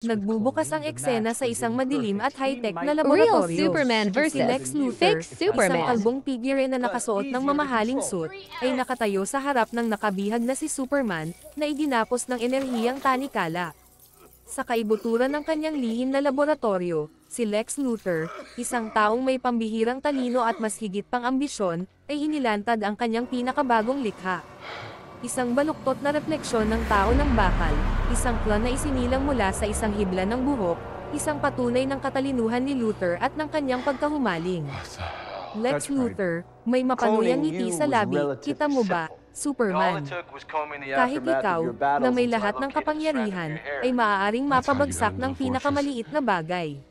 Nagbubukas ang eksena sa isang madilim at high-tech na Real laboratorio. Superman Si versus Lex Luthor, fake isang Superman. kalbong figure na nakasuot ng mamahaling suit, ay nakatayo sa harap ng nakabihag na si Superman, na iginapos ng enerhiyang tanikala. Sa kaibuturan ng kanyang lihim na laboratorio, si Lex Luthor, isang taong may pambihirang talino at mas higit pang ambisyon, ay inilantad ang kanyang pinakabagong likha. Isang baluktot na refleksyon ng tao ng bakal, isang clone na isinilang mula sa isang hibla ng buhok, isang patunay ng katalinuhan ni Luthor at ng kanyang pagkahumaling. Lex Luthor, may mapanuyang ngiti sa labi, kita mo ba, Superman? Kahit ikaw, na may lahat ng kapangyarihan, ay maaaring mapabagsak ng pinakamaliit na bagay.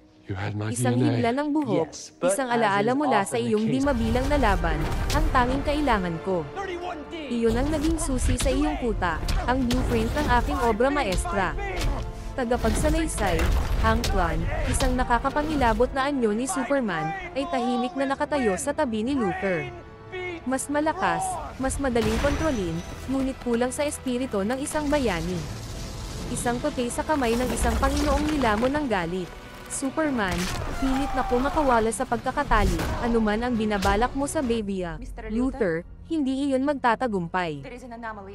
Isang hibla ng buhok, isang alaala mula sa iyong di mabilang na laban, ang tanging kailangan ko. Iyon ang naging susi sa iyong kuta, ang blueprint ng aking obra maestra. Tagapagsalaysay, ang clone, isang nakakapangilabot na anyo ni Superman, ay tahimik na nakatayo sa tabi ni Luthor. Mas malakas, mas madaling kontrolin, ngunit kulang sa espiritu ng isang bayani. Isang puti sa kamay ng isang Panginoong nilamon ng galit. Superman, pilit na kumakawala sa pagkakatali, anuman ang binabalak mo sa Babya, Luthor, hindi iyon magtatagumpay.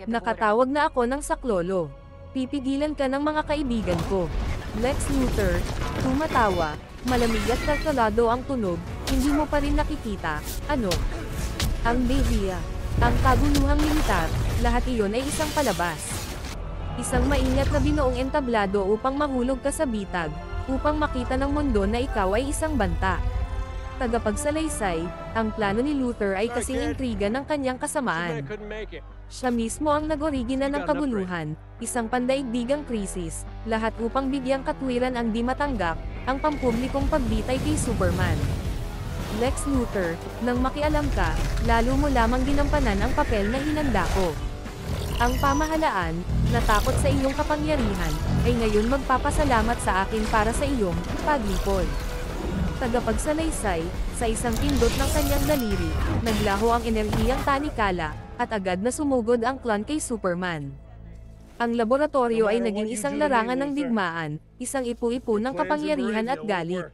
Nakatawag na ako ng saklolo. Pipigilan ka ng mga kaibigan ko. Lex Luthor, tumatawa, malamig at kalkalado ang tunog, hindi mo pa rin nakikita, ano? Ang Babya, ang kaguluhang militar, lahat iyon ay isang palabas. Isang maingat na binuong entablado upang mahulog ka sa bitag, upang makita ng mundo na ikaw ay isang banta. Tagapagsalaysay, ang plano ni Luthor ay kasing intriga ng kanyang kasamaan. Siya mismo ang nag-origina ng kaguluhan, isang pandaigdigang krisis, lahat upang bigyang katwiran ang di matanggap, ang pampublikong pagbitay kay Superman. Lex Luthor, nang makialam ka, lalo mo lamang ginampanan ang papel na hinanda ko. Ang pamahalaan, natakot sa iyong kapangyarihan, ay ngayon magpapasalamat sa akin para sa iyong paglipol. Tagapagsalaysay, sa isang pindot ng kanyang daliri, naglaho ang enerhiyang tanikala, at agad na sumugod ang clone kay Superman. Ang laboratorio ay naging isang larangan ng digmaan, isang ipu-ipu ng kapangyarihan at galit.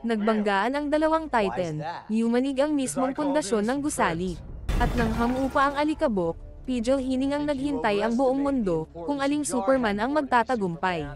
Nagbanggaan ang dalawang Titan, yumanig ang mismong pundasyon ng gusali. At nang hamupa ang alikabok, Pidgeot hiningang naghintay ang buong mundo, kung aling Superman ang magtatagumpay.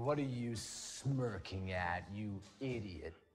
What are you smirking at, you idiot?